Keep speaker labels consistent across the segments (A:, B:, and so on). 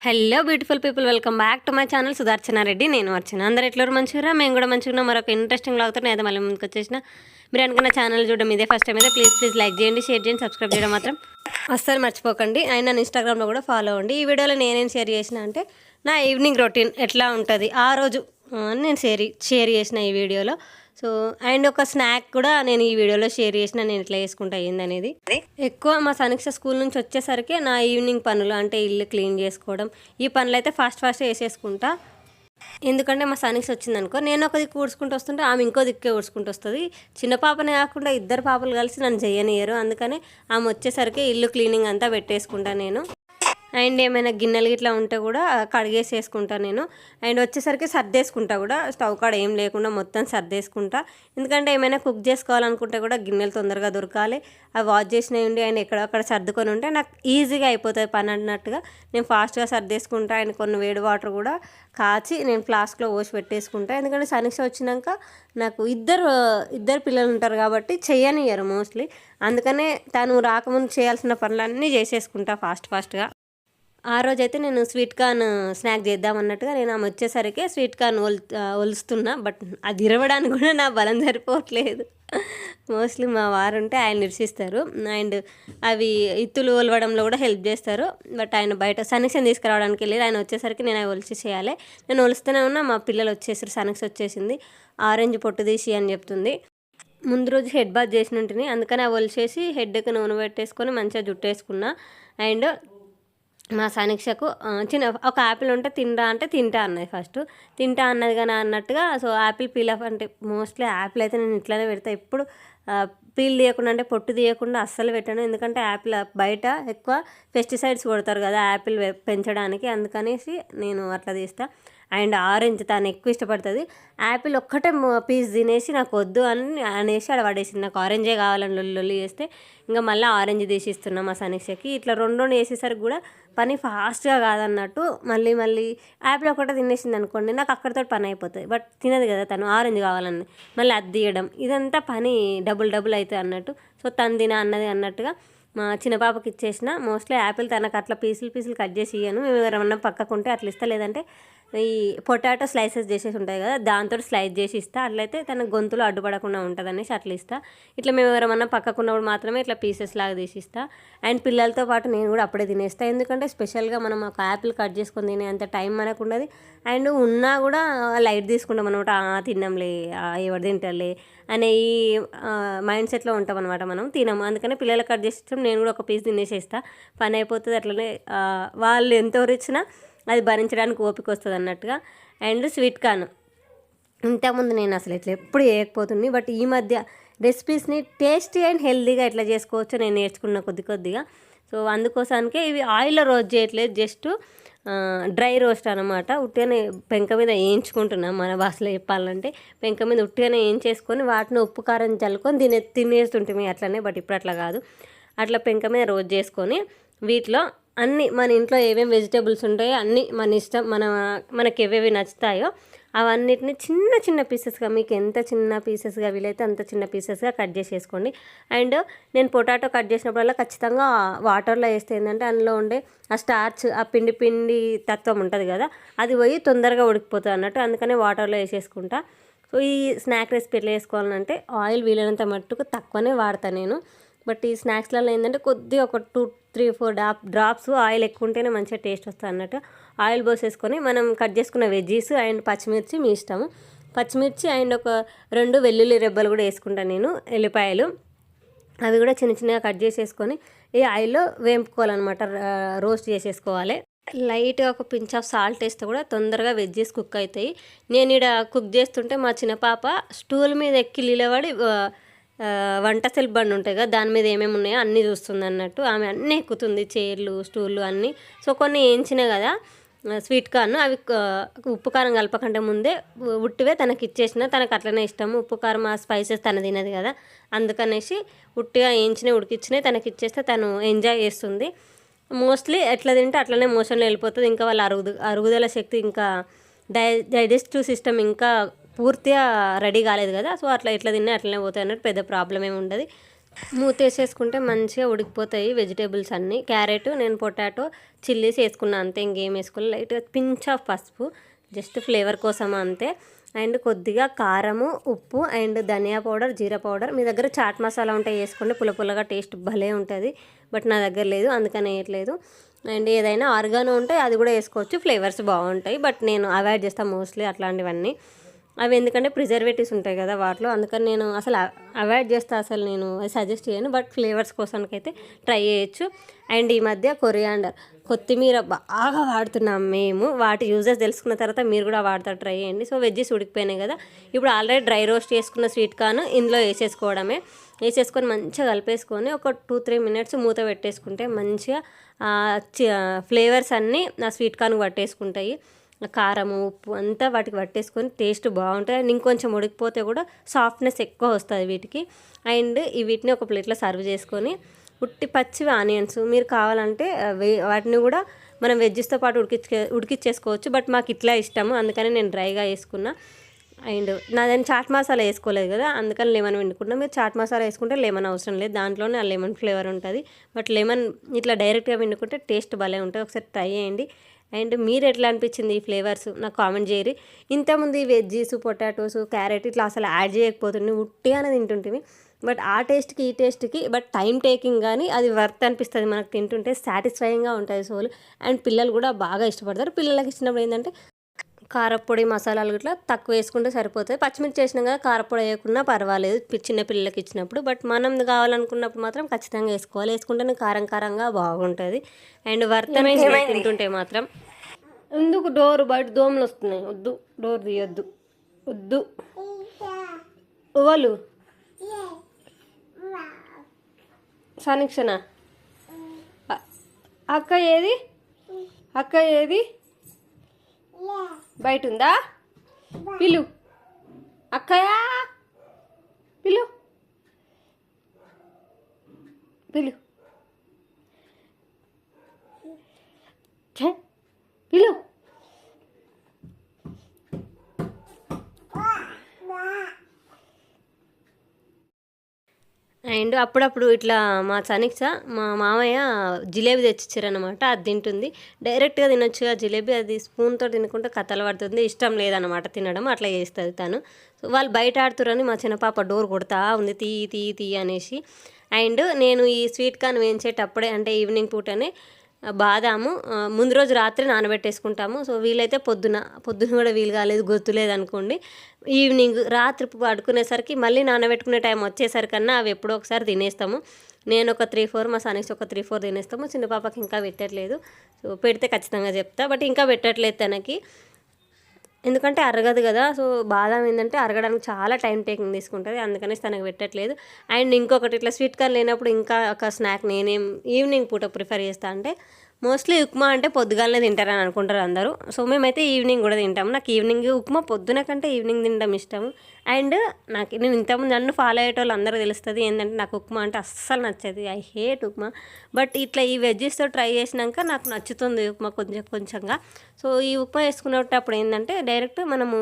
A: Hello beautiful people, welcome back to my channel Sudarshana Reddy. నేను అర్చన. అందరూ ఎట్లా మంచిగా, మేము కూడా మంచిగా మరొక ఇంట్రెస్టింగ్ లాగుతో నేను మళ్ళీ ముందుకు వచ్చేసిన. మీరు అనుకున్న ఛానల్ చూడడం ఇదే ఫస్ట్ టైం అయితే ప్లీజ్ లైక్ చేయండి, షేర్ చేయండి, సబ్స్క్రైబ్ చేయడం మాత్రం అస్సలు మర్చిపోకండి. అండ్ నన్ను ఇన్స్టాగ్రామ్లో కూడా ఫాలో అవ్వండి. ఈ వీడియోలో నేనేం షేర్ చేసిన అంటే నా ఈవినింగ్ రొటీన్ ఎట్లా ఉంటుంది ఆ రోజు నేను షేర్ చేసిన ఈ వీడియోలో. సో అండ్ ఒక స్నాక్ కూడా నేను ఈ వీడియోలో షేర్ చేసిన, నేను ఇట్లా వేసుకుంటా ఏందనేది. ఎక్కువ మా సనీక్ష స్కూల్ నుంచి వచ్చేసరికి నా ఈవినింగ్ పనులు అంటే ఇల్లు క్లీన్ చేసుకోవడం, ఈ పనులు అయితే ఫాస్ట్ వేసేసుకుంటా. ఎందుకంటే మా సనీక్ష వచ్చిందనుకో, నేను ఒక దిక్కు ఊడ్చుకుంటూ వస్తుంటే ఆమె ఇంకో దిక్కే ఊడ్చుకుంటూ వస్తుంది. చిన్న పాపనే కాకుండా ఇద్దరు పాపలు కలిసి నన్ను చేయనియరు. అందుకని ఆమె వచ్చేసరికి ఇల్లు క్లీనింగ్ అంతా పెట్టేసుకుంటా నేను. అండ్ ఏమైనా గిన్నెలు గిట్లా ఉంటే కూడా కడిగేసేసుకుంటా నేను. అండ్ వచ్చేసరికి సర్దేసుకుంటా కూడా, స్టవ్ కాడ ఏం లేకుండా మొత్తం సర్దేసుకుంటా. ఎందుకంటే ఏమైనా కుక్ చేసుకోవాలనుకుంటే కూడా గిన్నెలు తొందరగా దొరకాలి. అవి వాష్ చేసినవి ఉండి అండ్ ఎక్కడక్కడ సర్దుకొని ఉంటే నాకు ఈజీగా అయిపోతుంది పని అన్నట్టుగా నేను ఫాస్ట్గా సర్దేసుకుంటా. అండ్ కొన్ని వేడి వాటర్ కూడా కాచి నేను ఫ్లాస్క్లో పోసి పెట్టేసుకుంటా. ఎందుకంటే సనీక్ష వచ్చినాక నాకు ఇద్దరు పిల్లలు ఉంటారు కాబట్టి చేయనియరు మోస్ట్లీ. అందుకనే తను రాకముందు చేయాల్సిన పనులన్నీ చేసేసుకుంటా ఫాస్ట్గా. ఆ రోజైతే నేను స్వీట్ కార్న్ స్నాక్ చేద్దాం అన్నట్టుగా నేను ఆమె వచ్చేసరికి స్వీట్ కార్న్ ఒలుస్తున్నా. బట్ అది ఇరవడానికి కూడా నా బలం సరిపోవట్లేదు. మోస్ట్లీ మా వారు ఉంటే ఆయన నిరసిస్తారు అండ్ అవి ఇత్తులు ఒలవడంలో కూడా హెల్ప్ చేస్తారు. బట్ ఆయన బయట సనీక్షని తీసుకురావడానికి వెళ్ళి ఆయన వచ్చేసరికి నేను అవి ఒలిచి చేయాలి. నేను ఒలుస్తూనే ఉన్నా, మా పిల్లలు వచ్చేసారు. సనీక్ష వచ్చేసింది. ఆరెంజ్ పొట్టు తీసి అని చెప్తుంది. ముందు రోజు హెడ్ బాత్ చేసిన ఉంటుంది, అందుకని అవి ఒలిచేసి హెడ్కి నూనె పెట్టేసుకొని మంచిగా జుట్టేసుకున్నా. అండ్ మా సనీక్షకు ఒక యాపిల్ ఉంటే తింటా అన్నది. ఫస్ట్ తింటా అన్నది కానీ అన్నట్టుగా. సో యాపిల్ పీల్ ఆఫ్ అంటే మోస్ట్లీ యాపిల్ అయితే నేను ఇట్లానే పెడతా ఎప్పుడు. పీల్ తీయకుండా అంటే పొట్టు తీయకుండా అస్సలు పెట్టాను. ఎందుకంటే యాపిల్ బయట ఎక్కువ పెస్టిసైడ్స్ కొడతారు కదా యాపిల్ పెంచడానికి, అందుకనేసి నేను అట్లా తీస్తా. అండ్ ఆరెంజ్ తను ఎక్కువ ఇష్టపడుతుంది. యాపిల్ ఒక్కటే పీస్ తినేసి నాకు వద్దు అనేసి అక్కడ పడేసింది. నాకు ఆరెంజే కావాలని లొల్లి చేస్తే ఇంకా మళ్ళీ ఆరెంజ్ తీసి ఇస్తున్నాం మా సనీక్షకి. ఇట్లా రెండు వేసేసరికి కూడా పని ఫాస్ట్గా కాదన్నట్టు మళ్ళీ యాపిల్ ఒకటే తినేసింది అనుకోండి, నాకు అక్కడితో పని అయిపోతుంది. బట్ తినదు కదా తను, ఆరెంజ్ కావాలని మళ్ళీ అది తీయడం, ఇదంతా పని డబుల్ అవుతుంది అన్నట్టు. సో తను తిన అన్నది అన్నట్టుగా మా చిన్న పాపకి ఇచ్చేసిన. మోస్ట్లీ యాపిల్ తనకు అట్లా పీసులు కట్ చేసి ఇయ్యను. మేము ఎవరన్నా పక్కకుంటే అట్లా ఇస్తా, లేదంటే ఈ పొటాటో స్లైసెస్ చేసేసి ఉంటాయి కదా దాంతో స్లైస్ చేసి ఇస్తా. అట్లయితే తన గొంతులో అడ్డుపడకుండా ఉంటుంది అనేసి అట్లా ఇస్తా. ఇట్లా మేము ఎవరన్నా పక్కకున్నప్పుడు మాత్రమే ఇట్లా పీసెస్ లాగా తీసి ఇస్తా. అండ్ పిల్లలతో పాటు నేను కూడా అప్పుడే తినేస్తాను. ఎందుకంటే స్పెషల్గా మనం ఒక యాపిల్ కట్ చేసుకొని తినే అంత టైం మనకు ఉండదు. అండ్ ఉన్నా కూడా లైట్ తీసుకుంటాం అనమాట. తిన్నాంలే, ఎవరు తింటారులే అనే ఈ మైండ్ సెట్లో ఉంటాం అనమాట. మనం తినము, అందుకని పిల్లలు కట్ చేసి నేను కూడా ఒక పీస్ తినేసేస్తా, పని అయిపోతుంది. అట్లనే వాళ్ళు ఎంతవరకు ఇచ్చినా అది భరించడానికి ఓపిక వస్తుంది అన్నట్టుగా. అండ్ స్వీట్ కార్న్ ఇంతకుముందు నేను అసలు ఇట్లా ఎప్పుడు చేయకపోతుంది. బట్ ఈ మధ్య రెసిపీస్ని టేస్టీ అండ్ హెల్తీగా ఎట్లా చేసుకోవచ్చో నేను నేర్చుకున్న కొద్దిగా. సో అందుకోసానికే ఇవి ఆయిల్లో రోస్ట్ చేయట్లేదు, జస్ట్ డ్రై రోస్ట్ అనమాట. ఉట్టిగానే పెంక మీద వేయించుకుంటున్నాం, మన భాషలో చెప్పాలంటే పెంక మీద ఉట్టిగానే వేయించేసుకొని వాటిని ఉప్పు కారం చల్లుకొని తినేస్తుంటే అట్లనే. బట్ ఇప్పుడు అట్లా కాదు, అట్లా పెంక మీద రోస్ట్ చేసుకొని వీటిలో అన్నీ మన ఇంట్లో ఏమేమి వెజిటేబుల్స్ ఉంటాయో అన్నీ మన ఇష్టం, మనకి ఏవేవి నచ్చుతాయో అవన్నిటిని చిన్న పీసెస్గా, మీకు ఎంత చిన్న పీసెస్గా వీలైతే అంత చిన్న పీసెస్గా కట్ చేసేసుకోండి. అండ్ నేను పొటాటో కట్ చేసినప్పుడల్లా ఖచ్చితంగా వాటర్లో వేస్తే ఏంటంటే అందులో ఉండే ఆ స్టార్చ్, ఆ పిండి తత్వం ఉంటుంది కదా, అది పోయి తొందరగా ఉడికిపోతుంది అన్నట్టు. అందుకనే వాటర్లో వేసేసుకుంటా. సో ఈ స్నాక్ రెసిపీ ఎట్లా వేసుకోవాలంటే ఆయిల్ వీలైనంత మట్టుకు తక్కువనే వాడతాను నేను. బట్ ఈ స్నాక్స్లలో ఏంటంటే కొద్దిగా ఒక 2-3-4 డ్రాప్స్ ఆయిల్ ఎక్కువ ఉంటేనే మంచిగా టేస్ట్ వస్తుంది అన్నట్టు. ఆయిల్ పోసేసుకొని మనం కట్ చేసుకున్న వెజ్జీస్ అండ్ పచ్చిమిర్చి మీ ఇష్టము, పచ్చిమిర్చి అండ్ ఒక 2 వెల్లుల్లి రెబ్బలు కూడా వేసుకుంటాను నేను, ఎల్లిపాయలు అవి కూడా చిన్నగా కట్ చేసేసుకొని ఈ ఆయిల్లో వేపుకోవాలన్నమాట, రోస్ట్ చేసేసుకోవాలి. లైట్గా ఒక పించ్ ఆఫ్ సాల్ట్ వేస్తే కూడా తొందరగా వెజ్జెస్ కుక్ అవుతాయి. నేను ఇక్కడ కుక్ చేస్తుంటే మా చిన్న పాప స్టూల్ మీద ఎక్కి నిలబడి వంట సెల్ బండి ఉంటాయి కదా దాని మీద ఏమేమి ఉన్నాయో అన్నీ చూస్తుంది అన్నట్టు. ఆమె అన్నీ ఎక్కుతుంది, చైర్లు స్టూళ్ళు అన్నీ. సో కొన్ని వేయించినాయి కదా స్వీట్ కార్న్, అవి ఉప్పు కారం కలపకంటే ముందే ఉట్టివే తనకి ఇచ్చేసిన. తనకు అట్లనే ఇష్టము, ఉప్పు కారం ఆ స్పైసెస్ తను తినది కదా, అందుకనేసి ఉట్టిగా వేయించినవి ఉడికిచ్చినాయి తనకి ఇచ్చేస్తే తను ఎంజాయ్ చేస్తుంది. మోస్ట్లీ ఎట్లా తింటే అట్లనే మోషన్లో వెళ్ళిపోతుంది. ఇంకా వాళ్ళ అరుగుదల శక్తి, ఇంకా డైజెస్టివ్ సిస్టమ్ ఇంకా పూర్తిగా రెడీ కాలేదు కదా. సో ఎట్లా తిన్నా అట్లనే పోతాయి అన్నట్టు, పెద్ద ప్రాబ్లం ఏమి ఉండదు. మూతేసేసుకుంటే మంచిగా ఉడికిపోతాయి వెజిటేబుల్స్ అన్నీ. క్యారెట్, నేను పొటాటో, చిల్లీస్ వేసుకున్నా అంతే, ఇంకేం వేసుకోవాలి. లైట్గా పించ్ ఆఫ్ పసుపు, జస్ట్ ఫ్లేవర్ కోసం అంతే. అండ్ కొద్దిగా కారము, ఉప్పు and dhania powder, jeera powder. మీ దగ్గర చాట్ మసాలా ఉంటే వేసుకోండి, పుల్లగా టేస్ట్ భలే ఉంటుంది. బట్ నా దగ్గర లేదు, అందుకని వేయట్లేదు. అండ్ ఏదైనా ఆర్గానో ఉంటే అది కూడా వేసుకోవచ్చు, ఫ్లేవర్స్ బాగుంటాయి. బట్ నేను అవాయిడ్ చేస్తాను మోస్ట్లీ అట్లాంటివన్నీ. అవి ఎందుకంటే ప్రిజర్వేటివ్స్ ఉంటాయి కదా వాటిలో, అందుకని నేను అసలు అవాయిడ్ చేస్తా. అసలు నేను సజెస్ట్ చేయను, బట్ ఫ్లేవర్స్ కోసానికైతే ట్రై చేయొచ్చు. అండ్ ఈ మధ్య కొరియాండర్, కొత్తిమీర బాగా వాడుతున్నాం మేము. వాటి యూజెస్ తెలుసుకున్న తర్వాత మీరు కూడా వాడతారు, ట్రై చేయండి. సో వెజ్జెస్ ఉడికిపోయినాయి కదా, ఇప్పుడు ఆల్రెడీ డ్రై రోస్ట్ చేసుకున్న స్వీట్ కార్న్ ఇందులో వేసేసుకొని మంచిగా కలిపేసుకొని ఒక 2-3 మినిట్స్ మూత పెట్టేసుకుంటే మంచిగా ఫ్లేవర్స్ అన్నీ ఆ స్వీట్ కార్న్ పట్టేసుకుంటాయి. కారము, ఉప్పు అంతా వాటికి పట్టేసుకొని టేస్ట్ బాగుంటుంది. అండ్ ఇంకొంచెం ఉడికిపోతే కూడా సాఫ్ట్నెస్ ఎక్కువ వస్తుంది వీటికి. అండ్ వీటిని ఒక ప్లేట్లో సర్వ్ చేసుకొని ఉట్టి పచ్చివి ఆనియన్స్ మీరు కావాలంటే వాటిని కూడా మనం వెజ్జెస్తో పాటు ఉడికిచ్చేసుకోవచ్చు. బట్ మాకు ఇట్లా ఇష్టము, అందుకని నేను డ్రైగా వేసుకున్నా. అండ్ నాదని చాట్ మసాలా వేసుకోలేదు కదా, అందుకని లెమన్ పిండుకున్నా. మీరు చాట్ మసాలా వేసుకుంటే లెమన్ అవసరం లేదు, దాంట్లోనే ఆ లెమన్ ఫ్లేవర్ ఉంటుంది. బట్ లెమన్ ఇట్లా డైరెక్ట్గా పిండుకుంటే టేస్ట్ భలే ఉంటుంది. ఒకసారి ట్రై చేయండి. అండ్ మీరు ఎట్లా అనిపించింది ఈ ఫ్లేవర్స్ నాకు కామెంట్ చేయరు. ఇంతకుముందు ఈ వెజ్జీస్, పొటాటోస్, క్యారెట్ ఇట్లా అసలు యాడ్ చేయకపోతుంది, ఉట్టిగానే తింటుంటివి. బట్ ఆ టేస్ట్కి ఈ టేస్ట్కి బట్ టైం టేకింగ్, కానీ అది వర్త్ అనిపిస్తుంది మనకు. తింటుంటే సాటిస్ఫైయింగ్గా ఉంటుంది సోల్. అండ్ పిల్లలు కూడా బాగా ఇష్టపడతారు. పిల్లలకి ఇచ్చినప్పుడు ఏంటంటే కారపొడి, మసాలాలు ఇట్లా తక్కువ వేసుకుంటే సరిపోతుంది. పచ్చిమిర్చి వేసినాం కదా, కారపొడి వేయకున్నా పర్వాలేదు చిన్న పిల్లలకి ఇచ్చినప్పుడు. బట్ మనం కావాలనుకున్నప్పుడు మాత్రం ఖచ్చితంగా వేసుకోవాలి, వేసుకుంటేనే కారంగా బాగుంటుంది. అండ్ వర్త్ తింటుంటే మాత్రం. ఎందుకు డోర్ బయట దోమలు వస్తున్నాయి, వద్దు, డోర్ తీయొద్దు, వద్దు. వాళ్ళు సానిక్షణ అక్క ఏది బయట ఉందా? పిలు అక్కయా, పిలు పిలు పిలు. అండ్ అప్పుడప్పుడు ఇట్లా మా సనిక్ష, మా మామయ్య జిలేబీ తెచ్చిచ్చారనమాట, అది తింటుంది. డైరెక్ట్గా తినొచ్చుగా జిలేబీ, అది స్పూన్తో తినుకుంటే కథలు పడుతుంది. ఇష్టం లేదనమాట తినడం, అట్లా చేస్తుంది తను. సో వాళ్ళు బయట ఆడుతురని మా చిన్న పాప డోర్ కొడతా ఉంది, తీ అనేసి. అండ్ నేను ఈ స్వీట్ కార్న్ వేయించేటప్పుడే, అంటే ఈవినింగ్ పూటనే బాదాము ముందు రోజు రాత్రి నానబెట్టేసుకుంటాము. సో వీలైతే పొద్దున కూడా వీలు కాలేదు, గుర్తులేదు అనుకోండి, ఈవినింగ్ రాత్రి పడుకునేసరికి మళ్ళీ నానబెట్టుకునే టైం వచ్చేసరికన్నా అవి ఎప్పుడో ఒకసారి తినేస్తాము. నేను ఒక 3-4, మా సనీష్ ఒక 3-4 తినేస్తాము. చిన్న పాపకి ఇంకా పెట్టట్లేదు. సో పెడితే ఖచ్చితంగా చెప్తా, బట్ ఇంకా పెట్టట్లేదు తనకి, ఎందుకంటే అరగదు కదా. సో బాదం ఏంటంటే అరగడానికి చాలా టైం టేకింగ్ తీసుకుంటుంది, అందుకని తనకు పెట్టట్లేదు. అండ్ ఇంకొకటి, ఇట్లా స్వీట్ కార్న్ లేనప్పుడు ఇంకా ఒక స్నాక్ నేనేం ఈవినింగ్ పూట ప్రిఫర్ చేస్తా అంటే, మోస్ట్లీ ఉప్మా అంటే పొద్దుగాలనే తింటారని అనుకుంటారు అందరూ. సో మేమైతే ఈవినింగ్ కూడా తింటాము. నాకు ఈవినింగ్ ఉప్మా పొద్దున కంటే ఈవినింగ్ తినడం ఇష్టము. అండ్ నేను ఇంతకుముందు నన్ను ఫాలో అయ్యేటోళ్ళు అందరూ తెలుస్తుంది ఏంటంటే నాకు ఉప్మా అంటే అస్సలు నచ్చదు, ఐ హేట్ ఉప్మా. బట్ ఇట్లా ఈ వెజ్జెస్తో ట్రై చేసినాక నాకు నచ్చుతుంది ఉప్మా కొంచెంగా. సో ఈ ఉప్మా వేసుకునేటప్పుడు ఏంటంటే డైరెక్ట్ మనము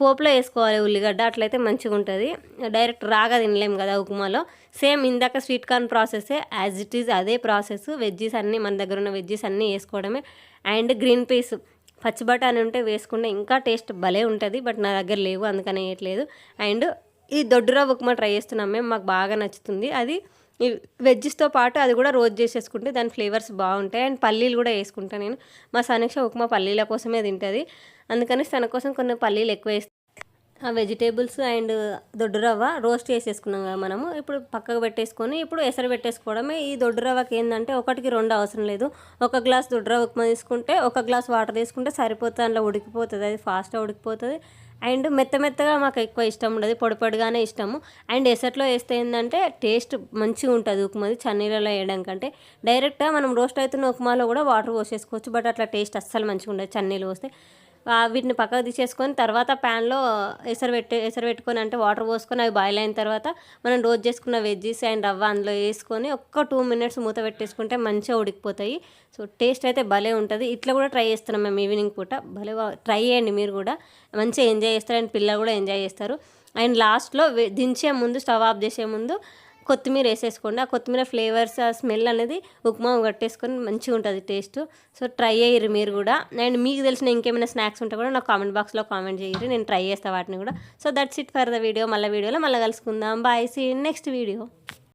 A: పోపులో వేసుకోవాలి ఉల్లిగడ్డ, అట్లయితే మంచిగా ఉంటుంది. డైరెక్ట్ రాగా తినలేము కదా ఉప్మాలో. సేమ్ ఇందాక స్వీట్ కార్న్ ప్రాసెసే, యాజ్ ఇట్ ఈజ్ అదే ప్రాసెస్. వెజ్జెస్ అన్నీ మన దగ్గర ఉన్న వెజ్జెస్ అన్నీ వేసుకోవడమే. అండ్ గ్రీన్ పీస్, పచ్చి బఠానీ ఉంటే వేసుకుంటే ఇంకా టేస్ట్ భలే ఉంటుంది. బట్ నా దగ్గర లేవు, అందుకని వేయట్లేదు. అండ్ ఈ దొడ్డు రవ్వ ఉప్మా ట్రై చేస్తున్నాం మేము, మాకు బాగా నచ్చుతుంది అది. ఈ వెజ్జెస్తో పాటు అది కూడా రోస్ట్ చేసేసుకుంటే దాని ఫ్లేవర్స్ బాగుంటాయి. అండ్ పల్లీలు కూడా వేసుకుంటాను నేను. మా సనీక్ష ఉప్మా పల్లీల కోసమే తింటుంది, అందుకని తన కోసం కొన్ని పల్లీలు ఎక్కువ వేస్తాను. ఆ వెజిటేబుల్స్ అండ్ దొడ్డు రవ్వ రోస్ట్ చేసేసుకున్నాం కదా మనము, ఇప్పుడు పక్కకు పెట్టేసుకొని ఇప్పుడు ఎసరు పెట్టేసుకోవడమే. ఈ దొడ్డు రవ్వకి ఏంటంటే 1కి 2 అవసరం లేదు. 1 గ్లాస్ దొడ్డు రవ్వ ఉప్మా తీసుకుంటే 1 గ్లాస్ వాటర్ తీసుకుంటే సరిపోతుంది, అందులో ఉడికిపోతుంది, అది ఫాస్ట్గా ఉడికిపోతుంది. అండ్ మెత్తగా మాకు ఎక్కువ ఇష్టం ఉండదు, పొడిగానే ఇష్టము. అండ్ ఎసట్లో వేస్తే ఏంటంటే టేస్ట్ మంచిగా ఉంటుంది ఉప్మాది, చన్నీళ్ళలో వేయడం కంటే. డైరెక్ట్గా మనం రోస్ట్ అవుతున్న ఉప్మాలో కూడా వాటర్ పోసేసుకోవచ్చు, బట్ అట్లా టేస్ట్ అస్సలు మంచిగా ఉండదు చన్నీళ్ళు పోస్తే. వీటిని పక్కకు తీసేసుకొని తర్వాత ప్యాన్లో ఎసరు పెట్టుకొని, అంటే వాటర్ పోసుకొని అవి బాయిల్ అయిన తర్వాత మనం రోస్ట్ చేసుకున్న వెజ్జెస్ అండ్ రవ్వ అందులో వేసుకొని ఒక 2 మినిట్స్ మూత పెట్టేసుకుంటే మంచిగా ఉడికిపోతాయి. సో టేస్ట్ అయితే భలే ఉంటుంది. ఇట్లా కూడా ట్రై చేస్తున్నాం మేము ఈవినింగ్ పూట, భలే ట్రై చేయండి మీరు కూడా, మంచిగా ఎంజాయ్ చేస్తారు. అండ్ పిల్లలు కూడా ఎంజాయ్ చేస్తారు. అండ్ లాస్ట్లో దించే ముందు, స్టవ్ ఆఫ్ చేసే ముందు కొత్తిమీర వేసేసుకోండి. ఆ కొత్తిమీర ఫ్లేవర్స్ ఆ స్మెల్ అనేది ఉప్మా కట్టేసుకొని మంచిగా ఉంటుంది టేస్ట్. సో ట్రై అయ్యారు మీరు కూడా. అండ్ మీకు తెలిసిన ఇంకేమైనా స్నాక్స్ ఉంటే కూడా నాకు కామెంట్ బాక్స్లో కామెంట్ చేయరు, నేను ట్రై చేస్తాను వాటిని కూడా. So that's it for the video. మళ్ళీ వీడియోలో మళ్ళీ కలుసుకుందాం. Bye, see in next video.